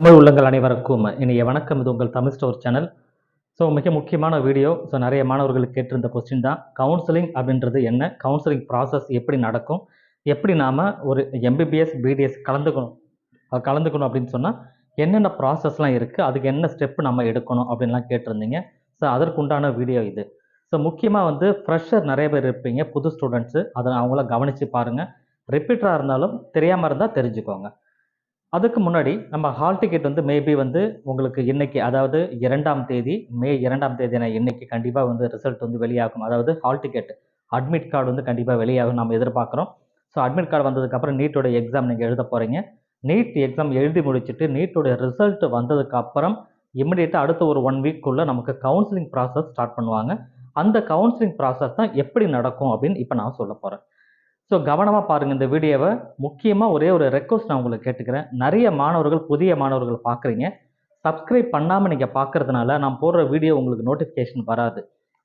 தமிழ் உள்ளங்கள் அனைவருக்கும் இனிய வணக்கம். இது உங்கள் தமிழ் ஸ்டோர் சேனல். மிக முக்கியமான வீடியோ. நிறைய மாணவர்களுக்கு கேட்டிருந்த கொஸ்டின் தான். கவுன்சிலிங் அப்படின்றது என்ன? கவுன்சிலிங் ப்ராசஸ் எப்படி நடக்கும்? எப்படி நாம் ஒரு எம்பிபிஎஸ் பிடிஎஸ் கலந்துக்கணும் அப்படின்னு சொன்னால் என்னென்ன ப்ராசஸ்லாம் இருக்குது, அதுக்கு என்ன ஸ்டெப்பு நம்ம எடுக்கணும் அப்படின்லாம் கேட்டிருந்தீங்க. அதற்குண்டான வீடியோ இது. முக்கியமாக ஃப்ரெஷர் நிறைய பேர் இருப்பீங்க, புது ஸ்டூடெண்ட்ஸு. அதை அவங்கள கவனித்து பாருங்கள். ரிப்பீட்டராக இருந்தாலும் தெரியாமல் இருந்தால் தெரிஞ்சுக்கோங்க. அதுக்கு முன்னாடி நம்ம ஹால் டிக்கெட் மேபி உங்களுக்கு இன்னைக்கு, அதாவது 2ஆம் தேதி மே 2ஆம் தேதி இன்னைக்கு கண்டிப்பாக ரிசல்ட் வெளியாகும். அதாவது ஹால் டிக்கெட் அட்மிட் கார்டு கண்டிப்பாக வெளியாகும் நம்ம எதிர்பார்க்குறோம். அட்மிட் கார்டு வந்ததுக்கப்புறம் நீட்டோட எக்ஸாம் நீங்கள் எழுத போகிறீங்க. நீட் எக்ஸாம் எழுதி முடிச்சுட்டு நீட்டோட ரிசல்ட் வந்ததுக்கப்புறம் இமிடியேட்டாக அடுத்த ஒரு 1 வீக்குள்ளே நமக்கு கவுன்சிலிங் ப்ராசஸ் ஸ்டார்ட் பண்ணுவாங்க. அந்த கவுன்சிலிங் ப்ராசஸ் தான் எப்படி நடக்கும் அப்படின்னு இப்போ நான் சொல்ல போகிறேன். கவனமாக பாருங்கள் இந்த வீடியோவை. முக்கியமாக ஒரே ஒரு ரெக்வஸ்ட் நான் உங்களுக்கு கேட்டுக்கிறேன். நிறைய மாணவர்கள், புதிய மாணவர்கள் பார்க்குறீங்க. சப்ஸ்கிரைப் பண்ணாமல் நீங்கள் பார்க்குறதுனால நான் போடுற வீடியோ உங்களுக்கு நோட்டிஃபிகேஷன் வராது.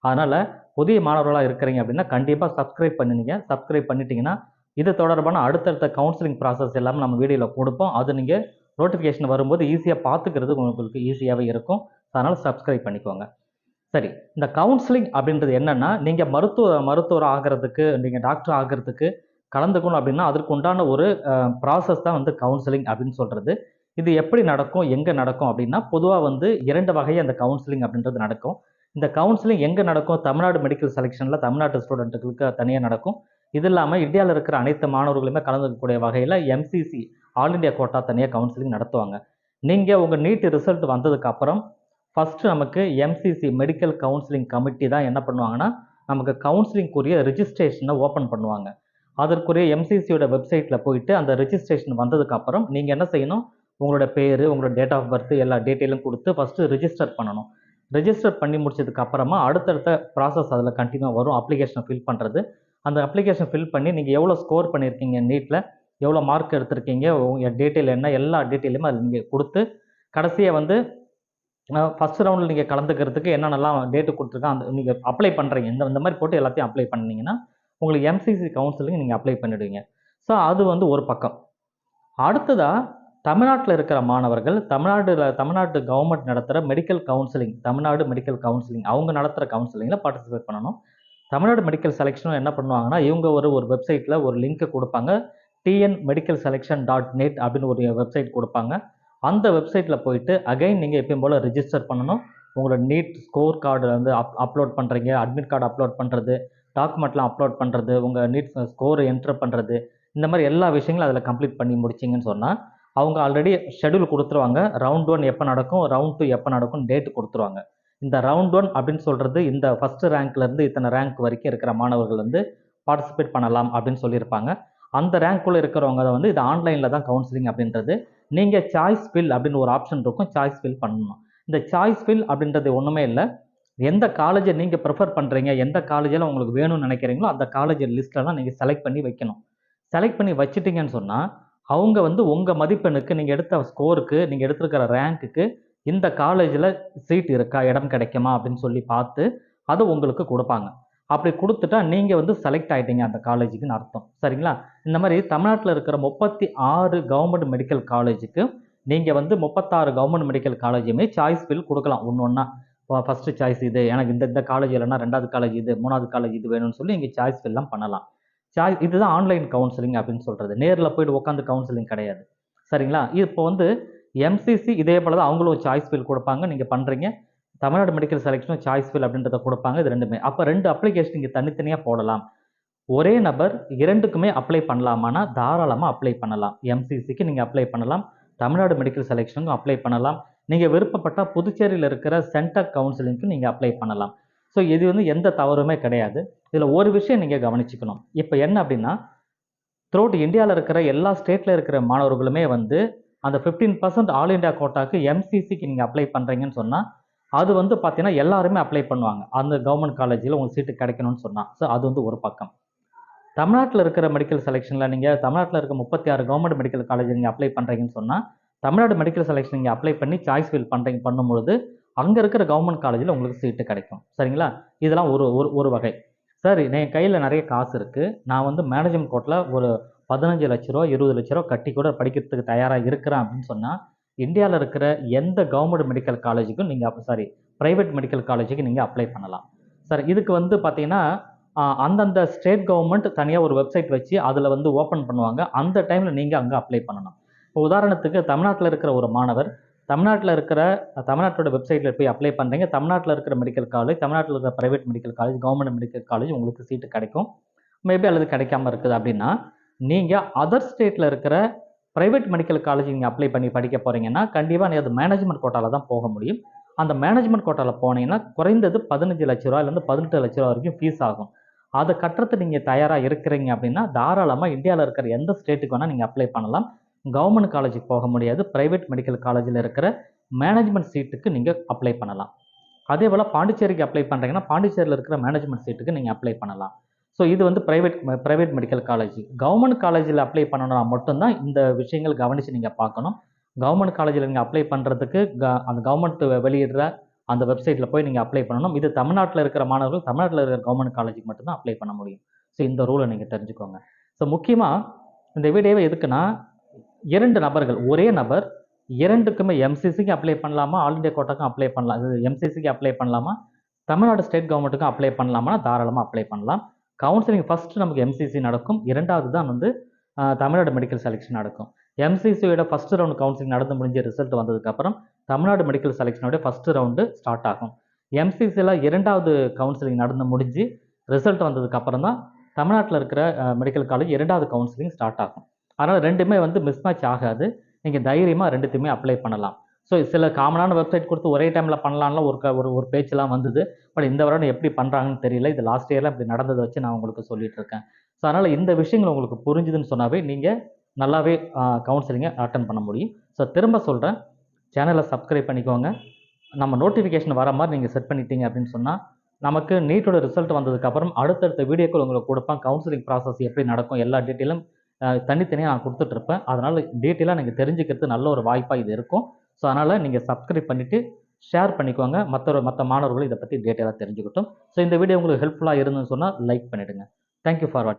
அதனால் புதிய மாணவர்களாக இருக்கிறீங்க அப்படின்னா கண்டிப்பாக சப்ஸ்கிரைப் பண்ணுங்க. சப்ஸ்கிரைப் பண்ணிட்டீங்கன்னா இது தொடர்பான அடுத்தடுத்த கவுன்சிலிங் ப்ராசஸ் எல்லாமே நம்ம வீடியோவில் கொடுப்போம். அது நீங்கள் நோட்டிஃபிகேஷன் வரும்போது ஈஸியாக பார்த்துக்கிறது உங்களுக்கு ஈஸியாகவே இருக்கும். அதனால் சப்ஸ்கிரைப் பண்ணிக்கோங்க. சரி, இந்த கவுன்சிலிங் அப்படின்றது என்னன்னா, நீங்கள் மருத்துவர் ஆகிறதுக்கு, நீங்கள் டாக்டர் ஆகிறதுக்கு கலந்துக்கணும் அப்படின்னா அதற்கு உண்டான ஒரு ப்ராசஸ் தான் கவுன்சிலிங் அப்படின்னு சொல்கிறது. இது எப்படி நடக்கும், எங்கே நடக்கும் அப்படின்னா, பொதுவாக 2 வகை அந்த கவுன்சிலிங் அப்படின்றது நடக்கும். இந்த கவுன்சிலிங் எங்கே நடக்கும்? தமிழ்நாடு மெடிக்கல் செலெக்ஷனில் தமிழ்நாட்டு ஸ்டூடெண்ட்டுகளுக்கு தனியாக நடக்கும். இது இல்லாமல் இந்தியாவில் இருக்கிற அனைத்து மாணவர்களுமே கலந்துக்கக்கூடிய வகையில் எம்சிசி ஆல் இண்டியா கோட்டா தனியாக கவுன்சிலிங் நடத்துவாங்க. நீங்கள் உங்கள் நீட் ரிசல்ட் வந்ததுக்கப்புறம் ஃபஸ்ட்டு நமக்கு எம்சிசி மெடிக்கல் கவுன்சிலிங் கமிட்டி தான் என்ன பண்ணுவாங்கன்னா, நமக்கு கவுன்சிலிங்குரிய ரிஜிஸ்ட்ரேஷனை ஓப்பன் பண்ணுவாங்க. அதற்குரிய எம்சிசியோட வெப்சைட்டில் போயிட்டு அந்த ரிஜிஸ்ட்ரேஷன் வந்ததுக்கப்புறம் நீங்கள் என்ன செய்யணும்? உங்களோட பேர், உங்களோட டேட் ஆஃப் பர்த் எல்லா டீட்டெயிலும் கொடுத்து ஃபஸ்ட்டு ரிஜிஸ்டர் பண்ணணும். ரிஜிஸ்டர் பண்ணி முடிச்சதுக்கப்புறமா அடுத்தடுத்த ப்ராசஸ் அதில் கண்டினியூ வரும். அப்ளிகேஷனை ஃபில் பண்ணுறது. அந்த அப்ளிகேஷன் ஃபில் பண்ணி நீங்கள் எவ்வளோ ஸ்கோர் பண்ணியிருக்கீங்க நீட்டில், எவ்வளோ மார்க் எடுத்திருக்கீங்க, உங்கள் டீட்டெயில் என்ன, எல்லா டீட்டெயிலுமே அதில் நீங்கள் கொடுத்து கடைசியாக ஃபஸ்ட் ரவுண்டில் நீங்கள் கலந்துக்கிறதுக்கு என்னென்னலாம் டேட்டு கொடுத்துருக்காங்க, அந்த நீங்கள் அப்ளை பண்ணுறீங்க. இந்த மாதிரி போட்டு எல்லாத்தையும் அப்ளை பண்ணிங்கன்னா உங்களுக்கு எம்சிசி கவுன்சிலிங் நீங்கள் அப்ளை பண்ணிவிடுவீங்க. அது ஒரு பக்கம். அடுத்ததாக தமிழ்நாட்டில் இருக்கிற மாணவர்கள் தமிழ்நாட்டு கவர்மெண்ட் நடத்துகிற medical counselling, Tamil Nadu medical counselling, அவங்க நடத்துகிற கவுன்சிலிங்கில் பார்ட்டிசிபேட் பண்ணணும். தமிழ்நாடு மெடிக்கல் செலெக்ஷனும் என்ன பண்ணுவாங்கன்னா, இவங்க ஒரு வெப்சைட்டில் ஒரு லிங்க்கை கொடுப்பாங்க. tnmedicalselection.net அப்படின்னு ஒரு வெப்சைட் கொடுப்பாங்க. அந்த வெப்சைட்டில் போயிட்டு அகைன் நீங்கள் எப்பயும் போல் ரிஜிஸ்டர் பண்ணணும். உங்களோட நீட் ஸ்கோர் கார்டு அப்லோட் பண்ணுறீங்க, அட்மிட் கார்டு அப்லோட் பண்ணுறது, டாக்குமெண்ட்லாம் அப்லோட் பண்ணுறது, உங்கள் நீட் ஸ்கோர் என்ட்ரு பண்ணுறது, இந்த மாதிரி எல்லா விஷயங்களும் அதில் கம்ப்ளீட் பண்ணி முடிச்சிங்கன்னு சொன்னால் அவங்க ஆல்ரெடி ஷெடியூல் கொடுத்துருவாங்க. ரவுண்ட் 1 எப்போ நடக்கும், ரவுண்ட் 2 எப்போ நடக்கும், டேட்டு கொடுத்துருவாங்க. இந்த ரவுண்ட் 1 அப்படின்னு சொல்கிறது இந்த ஃபஸ்ட்டு ரேங்க்லேருந்து இத்தனை ரேங்க் வரைக்கும் இருக்கிற மாணவர்கள் பார்ட்டிசிபேட் பண்ணலாம் அப்படின்னு சொல்லியிருப்பாங்க. அந்த ரேங்க்குள்ளே இருக்கிறவங்க இது ஆன்லைனில் தான் கவுன்சிலிங் அப்படின்றது. நீங்கள் சாய்ஸ் ஃபில் அப்படின்னு ஒரு ஆப்ஷன் இருக்கும். சாய்ஸ் ஃபில் பண்ணணும். இந்த சாய்ஸ் ஃபில் அப்படின்றது ஒன்றுமே இல்லை. எந்த காலேஜை நீங்கள் ப்ரிஃபர் பண்ணுறீங்க, எந்த காலேஜில் உங்களுக்கு வேணும்னு நினைக்கிறீங்களோ அந்த காலேஜ் லிஸ்ட்டில் தான் நீங்கள் செலக்ட் பண்ணி வைக்கணும். செலக்ட் பண்ணி வச்சுட்டிங்கன்னு சொன்னால் அவங்க உங்கள் மதிப்பெண்ணுக்கு, நீங்கள் எடுத்த ஸ்கோருக்கு, நீங்கள் எடுத்துருக்கிற ரேங்க்குக்கு இந்த காலேஜில் சீட் இருக்கா, இடம் கிடைக்குமா அப்படின்னு சொல்லி பார்த்து அதை உங்களுக்கு கொடுப்பாங்க. அப்படி கொடுத்துட்டா நீங்கள் செலக்ட் ஆகிட்டீங்க அந்த காலேஜுக்குன்னு அர்த்தம். சரிங்களா? இந்த மாதிரி தமிழ்நாட்டில் இருக்கிற 36 கவர்மெண்ட் மெடிக்கல் காலேஜுக்கு நீங்கள் 36 கவர்மெண்ட் மெடிக்கல் காலேஜுமே சாய்ஸ் ஃபில் கொடுக்கலாம். ஒன்றா ஃபஸ்ட்டு சாய்ஸ் இது, எனக்கு இந்த காலேஜ் இல்லைன்னா 2வது காலேஜ் இது, 3வது காலேஜ் இது வேணும்னு சொல்லி நீங்கள் சாய்ஸ் ஃபில்லாம் பண்ணலாம். இதுதான் ஆன்லைன் கவுன்சிலிங் அப்படின்னு சொல்கிறது. நேரில் போய்ட்டு உட்காந்து கவுன்சிலிங் கிடையாது. சரிங்களா? இப்போ எம்சிசி இதே போல் தான் அவங்களும் சாய்ஸ் ஃபில் கொடுப்பாங்க. நீங்கள் பண்ணுறீங்க. தமிழ்நாடு மெடிக்கல் செலெக்ஷனும் சாய்ஸ் ஃபில் அப்படின்றத கொடுப்பாங்க. இது ரெண்டுமே. அப்போ 2 அப்ளிகேஷன் நீங்கள் தனித்தனியாக போடலாம். ஒரே நபர் 2க்குமே அப்ளை பண்ணலாமான்னா தாராளமாக அப்ளை பண்ணலாம். எம்சிசிக்கு நீங்கள் அப்ளை பண்ணலாம், தமிழ்நாடு மெடிக்கல் செலெக்ஷனுக்கும் அப்ளை பண்ணலாம். நீங்கள் விருப்பப்பட்டால் புதுச்சேரியில் இருக்கிற சென்டர் கவுன்சிலிங்க்கு நீங்கள் அப்ளை பண்ணலாம். இது எந்த தவறுமே கிடையாது. இதில் ஒரு விஷயம் நீங்கள் கவனிச்சுக்கணும். இப்போ என்ன அப்படின்னா, த்ரூஅவுட் இந்தியாவில் இருக்கிற எல்லா ஸ்டேட்டில் இருக்கிற மாணவர்களுமே அந்த 15% ஆல் இண்டியா கோட்டாக்கு எம்சிசிக்கு நீங்கள் அப்ளை பண்ணுறீங்கன்னு சொன்னால் அது பார்த்தீங்கன்னா எல்லாருமே அப்ளை பண்ணுவாங்க. அந்த கவர்மெண்ட் காலேஜில் உங்களுக்கு சீட்டு கிடைக்கணும்னு சொன்னால். அது ஒரு பக்கம். தமிழ்நாட்டில் இருக்கிற மெடிக்கல் செலெக்ஷனில் நீங்கள் தமிழ்நாட்டில் இருக்க 36 கவர்மெண்ட் மெடிக்கல் காலேஜ் நீங்கள் அப்ளை பண்ணுறீங்கன்னு சொன்னால் தமிழ்நாடு மெடிக்கல் செலெக்ஷன் நீங்கள் அப்ளை பண்ணி சாய்ஸ் ஃபில் பண்ணும்பொழுது அங்கே இருக்கிற கவர்மெண்ட் காலேஜில் உங்களுக்கு சீட்டு கிடைக்கும். சரிங்களா? இதெல்லாம் ஒரு வகை. சார், என் கையில் நிறைய காசு இருக்குது, நான் மேனேஜ்மெண்ட் கோட்டில் ஒரு 15 லட்ச ரூபா 20 லட்ச ரூபா கட்டி கூட படிக்கிறதுக்கு தயாராக இருக்கிறேன் அப்படின்னு சொன்னால் இந்தியாவில் இருக்கிற எந்த கவர்மெண்ட் மெடிக்கல் காலேஜுக்கும் நீங்கள் ப்ரைவேட் மெடிக்கல் காலேஜுக்கு நீங்கள் அப்ளை பண்ணலாம். சார் இதுக்கு வந்து பார்த்தீங்கன்னா அந்தந்த ஸ்டேட் கவர்மெண்ட் தனியாக ஒரு வெப்சைட் வச்சு அதில் வந்து ஓப்பன் பண்ணுவாங்க. அந்த டைமில் நீங்கள் அங்கே அப்ளை பண்ணணும். இப்போ உதாரணத்துக்கு தமிழ்நாட்டில் இருக்கிற ஒரு மாணவர் தமிழ்நாட்டோட வெப்சைட்டில் போய் அப்ளை பண்ணுறீங்க. தமிழ்நாட்டில் இருக்கிற மெடிக்கல் காலேஜ், தமிழ்நாட்டில் இருக்கிற private medical college, government medical college உங்களுக்கு சீட்டு கிடைக்கும். மேபி அல்லது கிடைக்காம இருக்குது அப்படின்னா, நீங்கள் அதர் ஸ்டேட்டில் இருக்கிற ப்ரைவேட் மெடிக்கல் காலேஜ் நீங்கள் அப்ளை பண்ணி படிக்க போகிறீங்கன்னா, கண்டிப்பாக நீ அது மேனேஜ்மெண்ட் கோட்டாவில் தான் போக முடியும். அந்த மேனேஜ்மெண்ட் கோட்டாவில் போனீங்கன்னா குறைந்தது 15 லட்ச ரூபாயிலேருந்து 18 லட்ச ரூபா வரைக்கும் ஃபீஸ் ஆகும். அதை கட்டுறதுக்கு நீங்கள் தயாராக இருக்கிறீங்க அப்படின்னா, தாராளமாக இந்தியாவில் இருக்கிற எந்த ஸ்டேட்டுக்கு வேணால் நீங்கள் அப்ளை பண்ணலாம். கவர்மெண்ட் காலேஜுக்கு போக முடியாது. ப்ரைவேட் மெடிக்கல் காலேஜில் இருக்கிற மேனேஜ்மெண்ட் சீட்டுக்கு நீங்கள் அப்ளை பண்ணலாம். அதே போல் பாண்டிச்சேரிக்கு அப்ளை பண்ணுறீங்கன்னா, பாண்டிச்சேரியில் இருக்கிற மேனேஜ்மெண்ட் சீட்டுக்கு நீங்கள் அப்ளை பண்ணலாம். ஸோ இது வந்து ப்ரைவேட் மெடிக்கல் காலேஜ். கவர்மெண்ட் காலேஜில் அப்ளை பண்ணணும்னா மட்டும்தான் இந்த விஷயங்கள் கவனித்து நீங்கள் பார்க்கணும். கவர்மெண்ட் காலேஜில் நீங்கள் அப்ளை பண்ணுறதுக்கு அந்த கவர்மெண்ட் வெளியிடுற அந்த வெப்சைட்டில் போய் நீங்கள் அப்ளை பண்ணணும். இது தமிழ்நாட்டில் இருக்கிற மாணவர்கள் தமிழ்நாட்டில் இருக்கிற கவர்மெண்ட் காலேஜுக்கு மட்டும்தான் அப்ளை பண்ண முடியும். ஸோ இந்த ரூலை நீங்கள் தெரிஞ்சுக்கோங்க. ஸோ முக்கியமாக இந்த வீடியோவை எதுக்குன்னா, 2 நபர்கள், ஒரே நபர் 2க்குமே எம்சிசிக்கு அப்ளை பண்ணலாமா, ஆல் இண்டியா கோட்டாக்கும் அப்ளை பண்ணலாம், இது எம்சிசிக்கு அப்ளை பண்ணலாமா, தமிழ்நாடு ஸ்டேட் கவர்மெண்ட்டுக்கும் அப்ளை பண்ணலாமா, தாராளமாக அப்ளை பண்ணலாம். கவுன்சிலிங் ஃபஸ்ட்டு நமக்கு எம்சிசி நடக்கும். 2வது தான் வந்து தமிழ்நாடு மெடிக்கல் செலெக்ஷன் நடக்கும். எம்சிசியோட ஃபஸ்ட்டு ரவுண்ட் கவுன்சிலிங் நடந்து முடிஞ்ச ரிசல்ட் வந்ததுக்கப்புறம் தமிழ்நாடு மெடிக்கல் செலெக்ஷனோட ஃபஸ்ட்டு ரவுண்டு ஸ்டார்ட் ஆகும். எம்சிசியில் 2வது கவுன்சிலிங் நடந்து முடிஞ்சு ரிசல்ட் வந்ததுக்கப்புறம் தான் தமிழ்நாட்டில் இருக்கிற மெடிக்கல் காலேஜ் 2வது கவுன்சிலிங் ஸ்டார்ட் ஆகும். அதனால் 2மே வந்து மிஸ்மேட்ச் ஆகாது. நீங்கள் தைரியமாக 2த்தையுமே அப்ளை பண்ணலாம். ஸோ சில காமனான வெப்சைட் கொடுத்து ஒரே டைமில் பண்ணலாம்லாம் ஒரு பேச்செல்லாம் வந்தது. பட் இந்த வருடம் எப்படி பண்ணுறாங்கன்னு தெரியல. இது லாஸ்ட் இயரில் இப்படி நடந்ததை வச்சு நான் உங்களுக்கு சொல்லிட்டு இருக்கேன். ஸோ அதனால் இந்த விஷயங்கள் உங்களுக்கு புரிஞ்சுதுன்னு சொன்னாவே நீங்கள் நல்லாவே கவுன்சிலிங்கை அட்டன் பண்ண முடியும். ஸோ திரும்ப சொல்கிறேன், சேனலை சப்ஸ்கிரைப் பண்ணிக்கோங்க. நம்ம நோட்டிஃபிகேஷன் வர மாதிரி நீங்கள் செட் பண்ணிட்டீங்க அப்படின்னு சொன்னால், நமக்கு நீட்டோட ரிசல்ட் வந்ததுக்கப்புறம் அடுத்தடுத்த வீடியோக்கள் உங்களுக்கு கொடுப்பேன். கவுன்சிலிங் ப்ராசஸ் எப்படி நடக்கும் எல்லா டீட்டெயிலும் தனித்தனியாக நான் கொடுத்துட்ருப்பேன். அதனால் டீட்டெயிலாக நீங்கள் தெரிஞ்சுக்கிறது நல்ல ஒரு வாய்ப்பாக இது இருக்கும். ஸோ அதனால் நீங்கள் சப்ஸ்கிரைப் பண்ணிவிட்டு ஷேர் பண்ணிக்கோங்க. மற்ற மாணவர்களும் இதை பற்றி டீட்டெயிலாக தெரிஞ்சுக்கிட்டோம். ஸோ இந்த வீடியோ உங்களுக்கு ஹெல்ப்ஃபுல்லாக இருந்துன்னு சொன்னால் லைக் பண்ணிவிடுங்க. தேங்க்யூ ஃபார் வாட்சிங்.